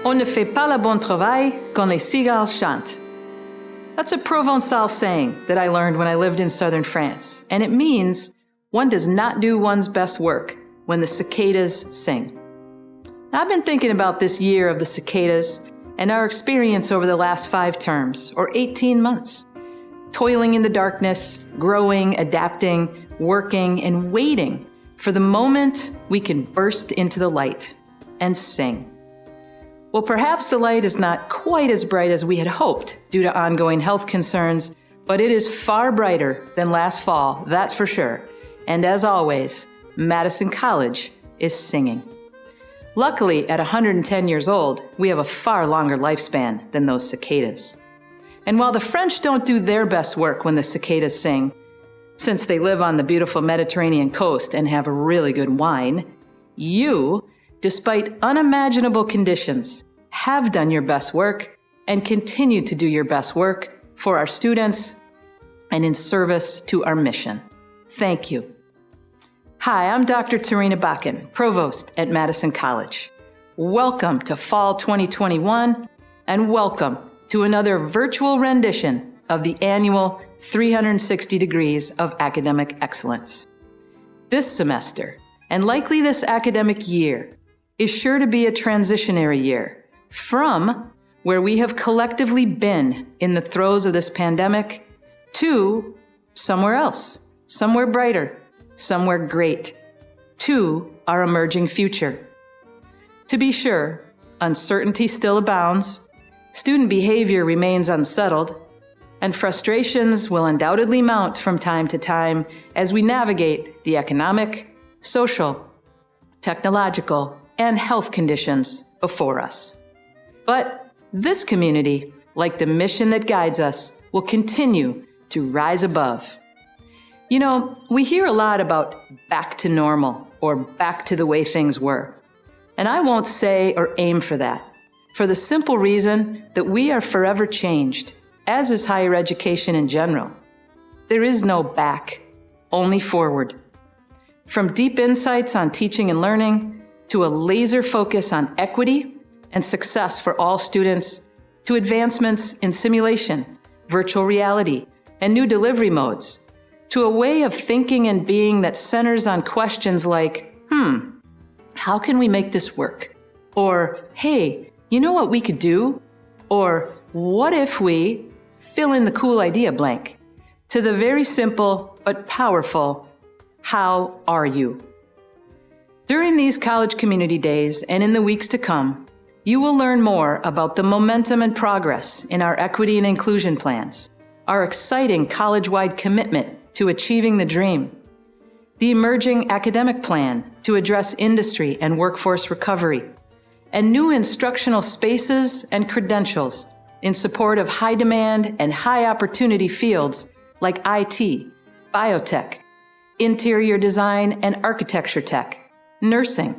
On ne fait pas le bon travail quand les cigales chantent. That's a Provençal saying that I learned when I lived in southern France, and it means one does not do one's best work when the cicadas sing. Now, I've been thinking about this year of the cicadas and our experience over the last 5 terms, or 18 months, toiling in the darkness, growing, adapting, working, and waiting for the moment we can burst into the light and sing. Well, perhaps the light is not quite as bright as we had hoped due to ongoing health concerns, but it is far brighter than last fall, that's for sure. And as always, Madison College is singing. Luckily, at 110 years old, we have a far longer lifespan than those cicadas. And while the French don't do their best work when the cicadas sing, since they live on the beautiful Mediterranean coast and have really good wine, you, despite unimaginable conditions, have done your best work and continue to do your best work for our students and in service to our mission. Thank you. Hi, I'm Dr. Tarina Bakken, Provost at Madison College. Welcome to Fall 2021, and welcome to another virtual rendition of the annual 360 Degrees of Academic Excellence. This semester, and likely this academic year, is sure to be a transitionary year from where we have collectively been in the throes of this pandemic to somewhere else, somewhere brighter, somewhere great, to our emerging future. To be sure, uncertainty still abounds, student behavior remains unsettled, and frustrations will undoubtedly mount from time to time as we navigate the economic, social, technological, and health conditions before us. But this community, like the mission that guides us, will continue to rise above. You know, we hear a lot about back to normal or back to the way things were. And I won't say or aim for that, for the simple reason that we are forever changed, as is higher education in general. There is no back, only forward. From deep insights on teaching and learning, to a laser focus on equity and success for all students, to advancements in simulation, virtual reality, and new delivery modes, to a way of thinking and being that centers on questions like, how can we make this work? Or, hey, you know what we could do? Or, what if we fill in the cool idea blank? To the very simple but powerful, how are you? During these college community days and in the weeks to come, you will learn more about the momentum and progress in our equity and inclusion plans, our exciting college-wide commitment to achieving the dream, the emerging academic plan to address industry and workforce recovery, and new instructional spaces and credentials in support of high-demand and high-opportunity fields like IT, biotech, interior design and architecture tech, nursing,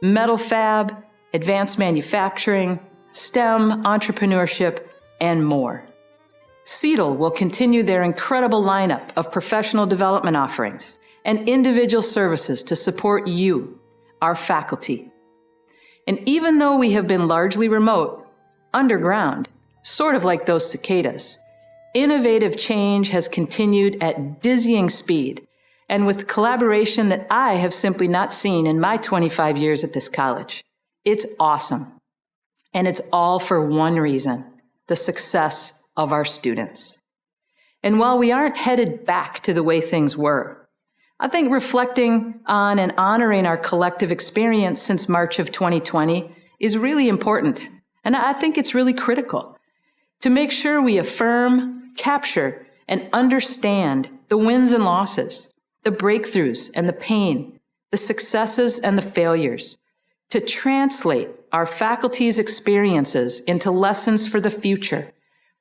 metal fab, advanced manufacturing, STEM, entrepreneurship, and more. CETL will continue their incredible lineup of professional development offerings and individual services to support you, our faculty. And even though we have been largely remote, underground, sort of like those cicadas, innovative change has continued at dizzying speed and with collaboration that I have simply not seen in my 25 years at this college. It's awesome. And it's all for one reason, the success of our students. And while we aren't headed back to the way things were, I think reflecting on and honoring our collective experience since March of 2020 is really important. And I think it's really critical to make sure we affirm, capture, and understand the wins and losses, the breakthroughs and the pain, the successes and the failures, to translate our faculty's experiences into lessons for the future,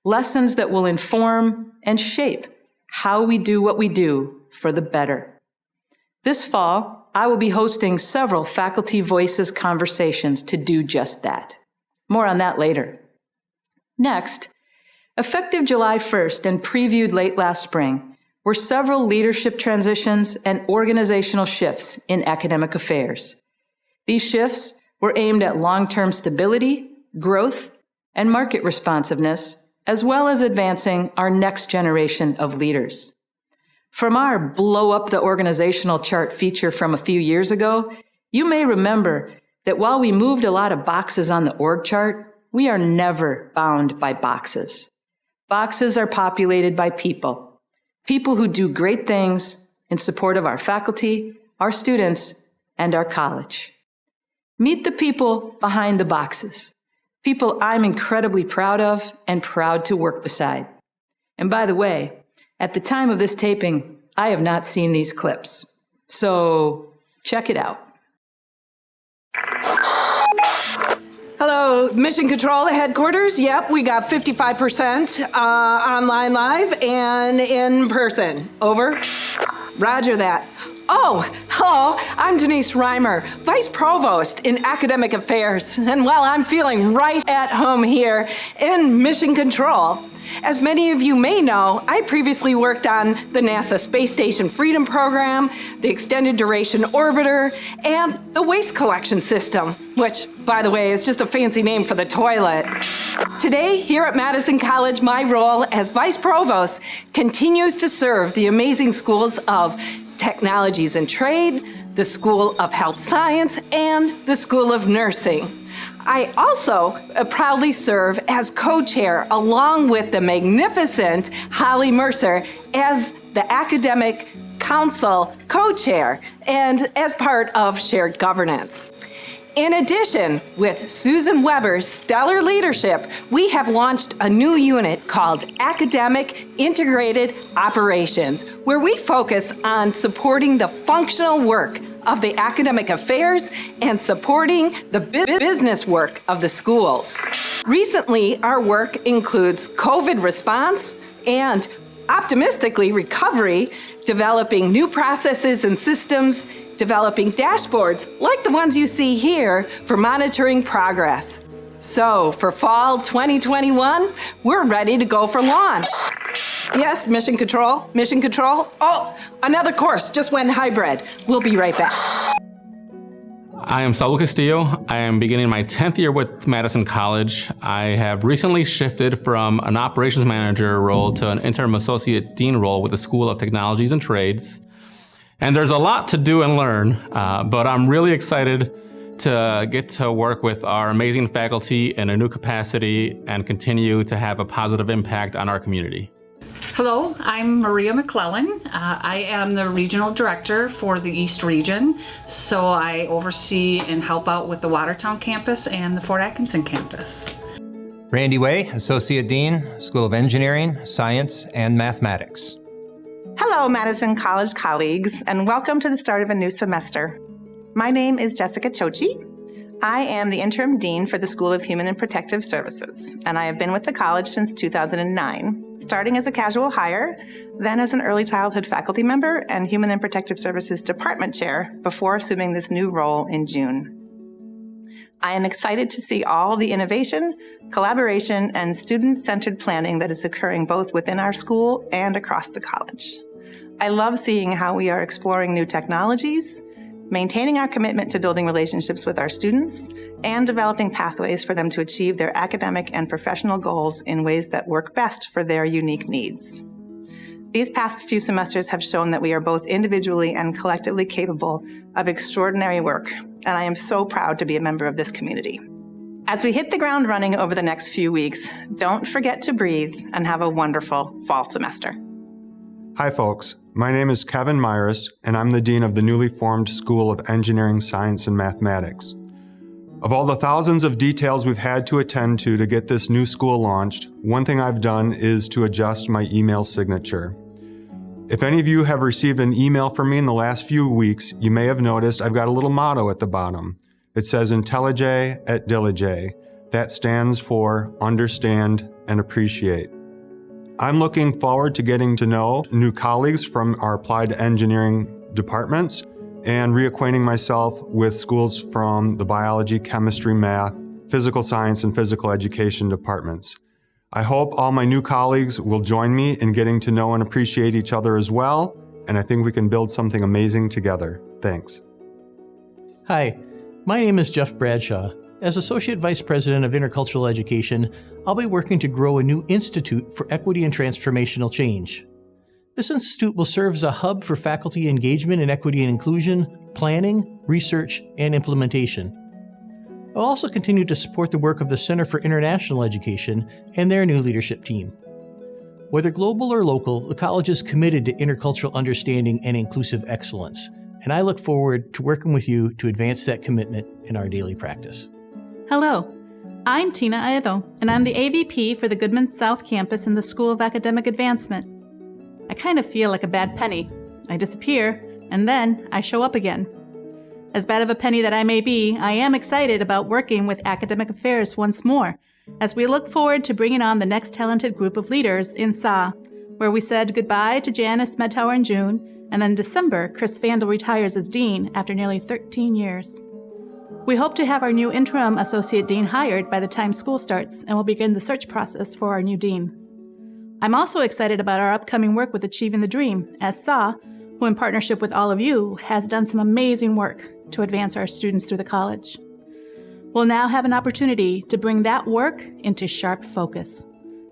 lessons that will inform and shape how we do what we do for the better. This fall, I will be hosting several Faculty Voices conversations to do just that. More on that later. Next, effective July 1st and previewed late last spring, were several leadership transitions and organizational shifts in academic affairs. These shifts were aimed at long-term stability, growth, and market responsiveness, as well as advancing our next generation of leaders. From our Blow Up the Organizational Chart feature from a few years ago, you may remember that while we moved a lot of boxes on the org chart, we are never bound by boxes. Boxes are populated by people who do great things in support of our faculty, our students, and our college. Meet the people behind the boxes, people I'm incredibly proud of and proud to work beside. And by the way, at the time of this taping, I have not seen these clips. So check it out. Hello, Mission Control headquarters. Yep, we got 55% online live and in person. Over. Roger that. Oh, hello, I'm Denise Reimer, Vice Provost in Academic Affairs. And well, I'm feeling right at home here in Mission Control. As many of you may know, I previously worked on the NASA Space Station Freedom Program, the Extended Duration Orbiter, and the Waste Collection System, which, by the way, is just a fancy name for the toilet. Today, here at Madison College, my role as Vice Provost continues to serve the amazing schools of Technologies and Trade, the School of Health Science, and the School of Nursing. I also proudly serve as co-chair along with the magnificent Holly Mercer as the Academic Council co-chair and as part of shared governance. In addition, with Susan Weber's stellar leadership, we have launched a new unit called Academic Integrated Operations, where we focus on supporting the functional work of the academic affairs and supporting the business work of the schools. Recently, our work includes COVID response and, optimistically, recovery, developing new processes and systems, developing dashboards like the ones you see here for monitoring progress. So for fall 2021, we're ready to go for launch. Yes, Mission Control, Mission Control. Oh, another course just went hybrid. We'll be right back. I am Saul Castillo. I am beginning my 10th year with Madison College. I have recently shifted from an operations manager role to an interim associate dean role with the School of Technologies and Trades. And there's a lot to do and learn, but I'm really excited to get to work with our amazing faculty in a new capacity and continue to have a positive impact on our community. Hello, I'm Maria McClellan. I am the regional director for the East Region, so I oversee and help out with the Watertown campus and the Fort Atkinson campus. Randy Way, Associate Dean, School of Engineering, Science, and Mathematics. Hello, Madison College colleagues, and welcome to the start of a new semester. My name is Jessica Chochi. I am the interim dean for the School of Human and Protective Services, and I have been with the college since 2009, starting as a casual hire, then as an early childhood faculty member and Human and Protective Services department chair before assuming this new role in June. I am excited to see all the innovation, collaboration, and student-centered planning that is occurring both within our school and across the college. I love seeing how we are exploring new technologies, maintaining our commitment to building relationships with our students, and developing pathways for them to achieve their academic and professional goals in ways that work best for their unique needs. These past few semesters have shown that we are both individually and collectively capable of extraordinary work, and I am so proud to be a member of this community. As we hit the ground running over the next few weeks, don't forget to breathe and have a wonderful fall semester. Hi, folks. My name is Kevin Myers, and I'm the dean of the newly formed School of Engineering, Science, and Mathematics. Of all the thousands of details we've had to attend to get this new school launched, one thing I've done is to adjust my email signature. If any of you have received an email from me in the last few weeks, you may have noticed I've got a little motto at the bottom. It says IntelliJ et Diligé. That stands for understand and appreciate. I'm looking forward to getting to know new colleagues from our applied engineering departments and reacquainting myself with schools from the biology, chemistry, math, physical science, and physical education departments. I hope all my new colleagues will join me in getting to know and appreciate each other as well, and I think we can build something amazing together. Thanks. Hi, my name is Jeff Bradshaw, As Associate Vice President of Intercultural Education, I'll be working to grow a new Institute for Equity and Transformational Change. This institute will serve as a hub for faculty engagement in equity and inclusion, planning, research, and implementation. I'll also continue to support the work of the Center for International Education and their new leadership team. Whether global or local, the college is committed to intercultural understanding and inclusive excellence, and I look forward to working with you to advance that commitment in our daily practice. Hello, I'm Tina Aedo, and I'm the AVP for the Goodman South Campus in the School of Academic Advancement. I kind of feel like a bad penny. I disappear, and then I show up again. As bad of a penny that I may be, I am excited about working with Academic Affairs once more, as we look forward to bringing on the next talented group of leaders in SA, where we said goodbye to Janice Medtower in June, and then in December, Chris Vandal retires as Dean after nearly 13 years. We hope to have our new interim Associate Dean hired by the time school starts, and we'll begin the search process for our new Dean. I'm also excited about our upcoming work with Achieving the Dream, as SA, who in partnership with all of you, has done some amazing work to advance our students through the college. We'll now have an opportunity to bring that work into sharp focus.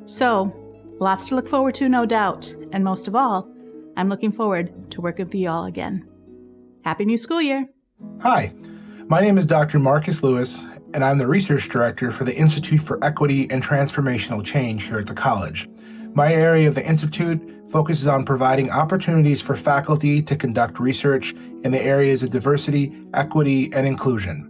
So, lots to look forward to, no doubt, and most of all, I'm looking forward to working with you all again. Happy new school year! Hi, my name is Dr. Marcus Lewis, and I'm the Research Director for the Institute for Equity and Transformational Change here at the college. My area of the Institute focuses on providing opportunities for faculty to conduct research in the areas of diversity, equity, and inclusion.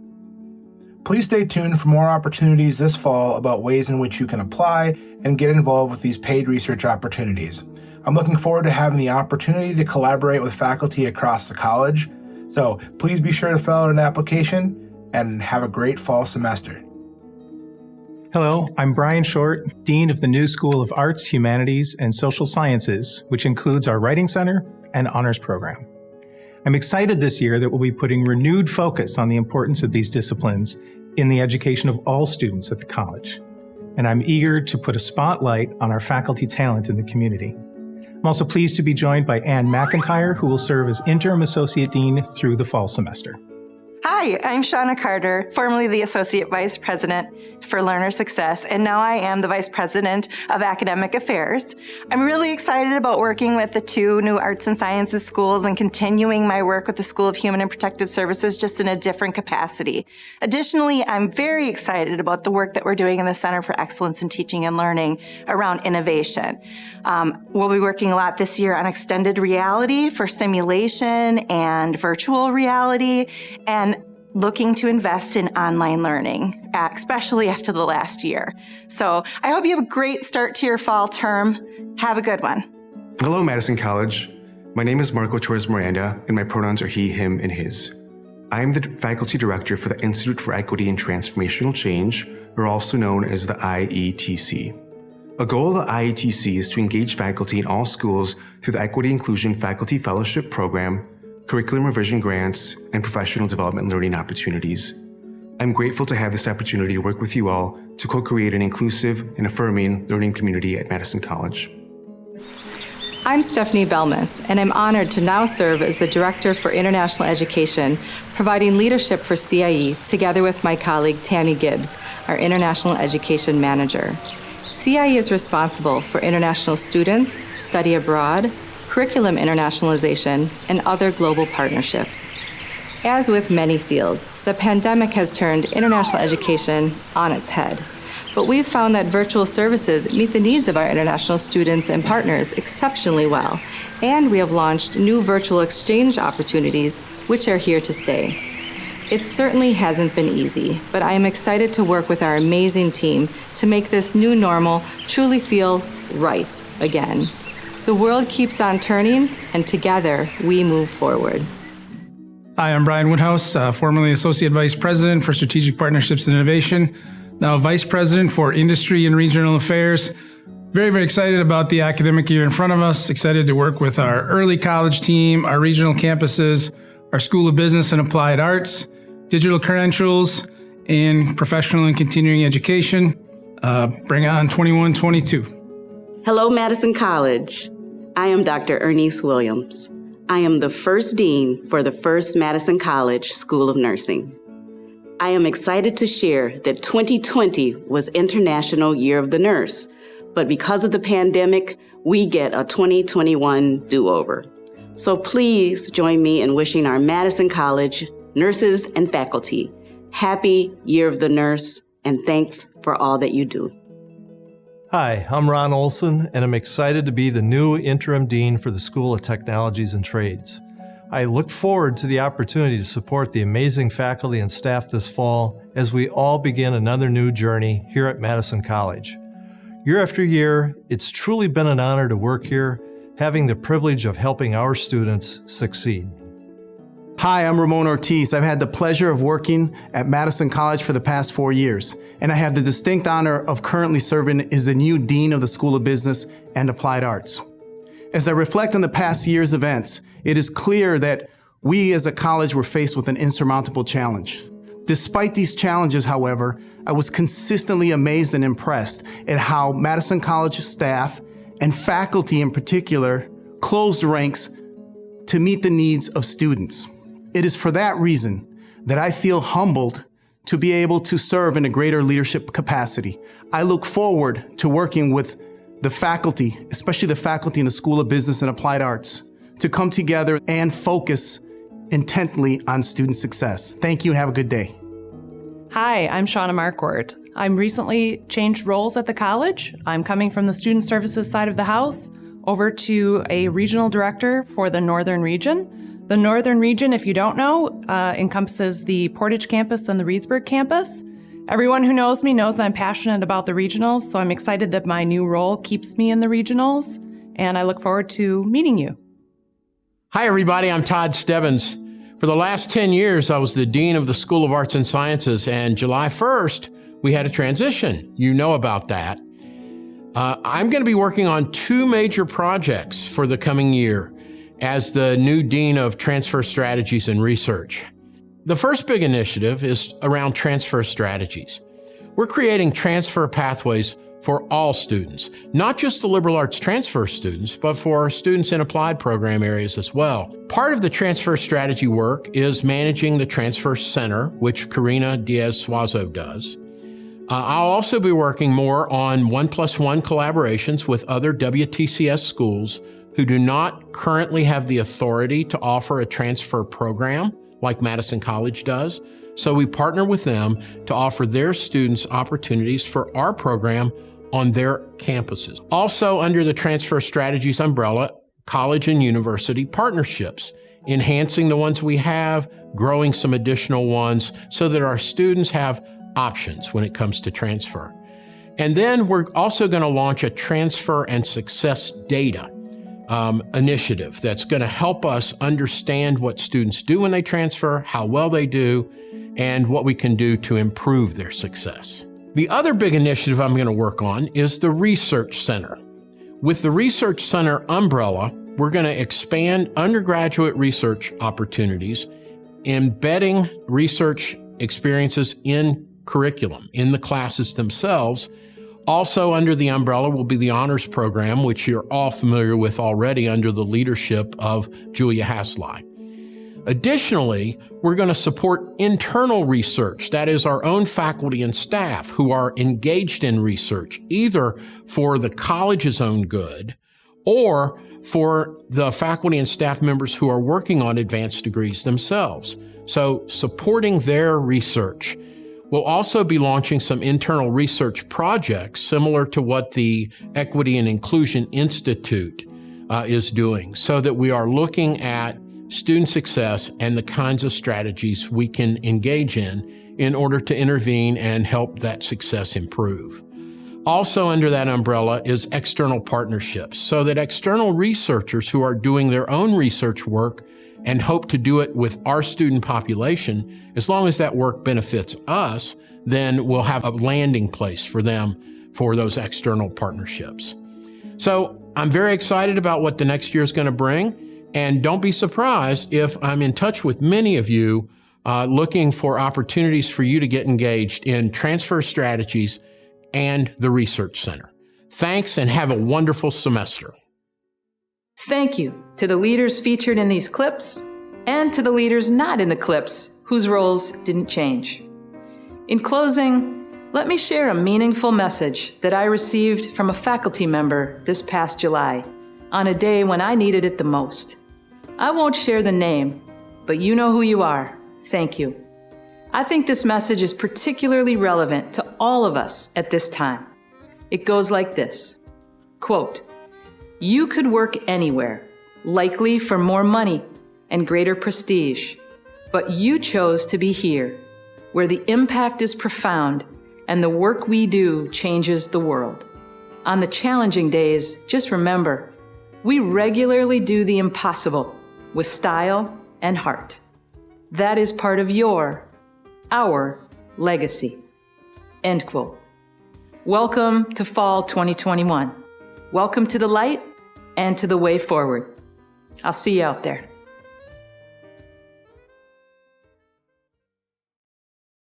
Please stay tuned for more opportunities this fall about ways in which you can apply and get involved with these paid research opportunities. I'm looking forward to having the opportunity to collaborate with faculty across the college, so please be sure to fill out an application and have a great fall semester. Hello, I'm Brian Short, Dean of the new School of Arts, Humanities, and Social Sciences, which includes our Writing Center and Honors Program. I'm excited this year that we'll be putting renewed focus on the importance of these disciplines in the education of all students at the college. And I'm eager to put a spotlight on our faculty talent in the community. I'm also pleased to be joined by Ann McIntyre, who will serve as Interim Associate Dean through the fall semester. Hi, I'm Shauna Carter, formerly the Associate Vice President for Learner Success, and now I am the Vice President of Academic Affairs. I'm really excited about working with the two new Arts and Sciences schools and continuing my work with the School of Human and Protective Services just in a different capacity. Additionally, I'm very excited about the work that we're doing in the Center for Excellence in Teaching and Learning around innovation. We'll be working a lot this year on extended reality for simulation and virtual reality, and looking to invest in online learning, especially after the last year. So I hope you have a great start to your fall term. Have a good one. Hello, Madison College. My name is Marco Torres Miranda, and my pronouns are he, him, and his. I am the Faculty Director for the Institute for Equity and Transformational Change, or also known as the IETC. A goal of the IETC is to engage faculty in all schools through the Equity Inclusion Faculty Fellowship Program, curriculum revision grants, and professional development learning opportunities. I'm grateful to have this opportunity to work with you all to co-create an inclusive and affirming learning community at Madison College. I'm Stephanie Belmas, and I'm honored to now serve as the Director for International Education, providing leadership for CIE together with my colleague Tammy Gibbs, our International Education Manager. CIE is responsible for international students, study abroad, curriculum internationalization, and other global partnerships. As with many fields, the pandemic has turned international education on its head. But we've found that virtual services meet the needs of our international students and partners exceptionally well, and we have launched new virtual exchange opportunities, which are here to stay. It certainly hasn't been easy, but I am excited to work with our amazing team to make this new normal truly feel right again. The world keeps on turning, and together we move forward. Hi, I'm Brian Woodhouse, formerly Associate Vice President for Strategic Partnerships and Innovation, now Vice President for Industry and Regional Affairs. Very, very excited about the academic year in front of us, excited to work with our early college team, our regional campuses, our School of Business and Applied Arts, digital credentials, and professional and continuing education. Bring on 21-22. Hello, Madison College. I am Dr. Ernice Williams. I am the first dean for the First Madison College School of Nursing. I am excited to share that 2020 was International Year of the Nurse, but because of the pandemic, we get a 2021 do-over. So please join me in wishing our Madison College nurses and faculty happy Year of the Nurse, and thanks for all that you do. Hi, I'm Ron Olson, and I'm excited to be the new interim dean for the School of Technologies and Trades. I look forward to the opportunity to support the amazing faculty and staff this fall as we all begin another new journey here at Madison College. Year after year, it's truly been an honor to work here, having the privilege of helping our students succeed. Hi, I'm Ramon Ortiz. I've had the pleasure of working at Madison College for the past 4 years, and I have the distinct honor of currently serving as the new Dean of the School of Business and Applied Arts. As I reflect on the past year's events, it is clear that we as a college were faced with an insurmountable challenge. Despite these challenges, however, I was consistently amazed and impressed at how Madison College staff and faculty in particular closed ranks to meet the needs of students. It is for that reason that I feel humbled to be able to serve in a greater leadership capacity. I look forward to working with the faculty, especially the faculty in the School of Business and Applied Arts, to come together and focus intently on student success. Thank you and have a good day. Hi, I'm Shauna Marquardt. I'm recently changed roles at the college. I'm coming from the student services side of the house over to a regional director for the Northern Region. The Northern Region, if you don't know, encompasses the Portage campus and the Reedsburg campus. Everyone who knows me knows that I'm passionate about the regionals, so I'm excited that my new role keeps me in the regionals, and I look forward to meeting you. Hi, everybody. I'm Todd Stebbins. For the last 10 years, I was the Dean of the School of Arts and Sciences, and July 1st, we had a transition. You know about that. I'm going to be working on 2 major projects for the coming year as the new Dean of Transfer Strategies and Research. The first big initiative is around transfer strategies. We're creating transfer pathways for all students, not just the liberal arts transfer students, but for students in applied program areas as well. Part of the transfer strategy work is managing the Transfer Center, which Karina Diaz-Suazo does. I'll also be working more on 1+1 collaborations with other WTCS schools who do not currently have the authority to offer a transfer program like Madison College does. So we partner with them to offer their students opportunities for our program on their campuses. Also under the Transfer Strategies umbrella, college and university partnerships, enhancing the ones we have, growing some additional ones so that our students have options when it comes to transfer. And then we're also going to launch a transfer and success data initiative that's going to help us understand what students do when they transfer, how well they do, and what we can do to improve their success. The other big initiative I'm going to work on is the Research Center. With the Research Center umbrella, we're going to expand undergraduate research opportunities, embedding research experiences in curriculum, in the classes themselves. Also under the umbrella will be the honors program, which you're all familiar with already under the leadership of Julia Haslai. Additionally, we're going to support internal research, that is our own faculty and staff who are engaged in research, either for the college's own good or for the faculty and staff members who are working on advanced degrees themselves. So supporting their research. We'll also be launching some internal research projects similar to what the Equity and Inclusion Institute is doing, so that we are looking at student success and the kinds of strategies we can engage in order to intervene and help that success improve. Also under that umbrella is external partnerships, so that external researchers who are doing their own research work and hope to do it with our student population, as long as that work benefits us, then we'll have a landing place for them for those external partnerships. So I'm very excited about what the next year is going to bring, and don't be surprised if I'm in touch with many of you looking for opportunities for you to get engaged in transfer strategies and the Research Center. Thanks, and have a wonderful semester. Thank you to the leaders featured in these clips and to the leaders not in the clips whose roles didn't change. In closing, let me share a meaningful message that I received from a faculty member this past July, on a day when I needed it the most. I won't share the name, but you know who you are. Thank you. I think this message is particularly relevant to all of us at this time. It goes like this, quote, "You could work anywhere, likely for more money and greater prestige, but you chose to be here, where the impact is profound and the work we do changes the world. On the challenging days, just remember, we regularly do the impossible with style and heart. That is part of our legacy." End quote. Welcome to fall 2021. Welcome to the light and to the way forward. I'll see you out there.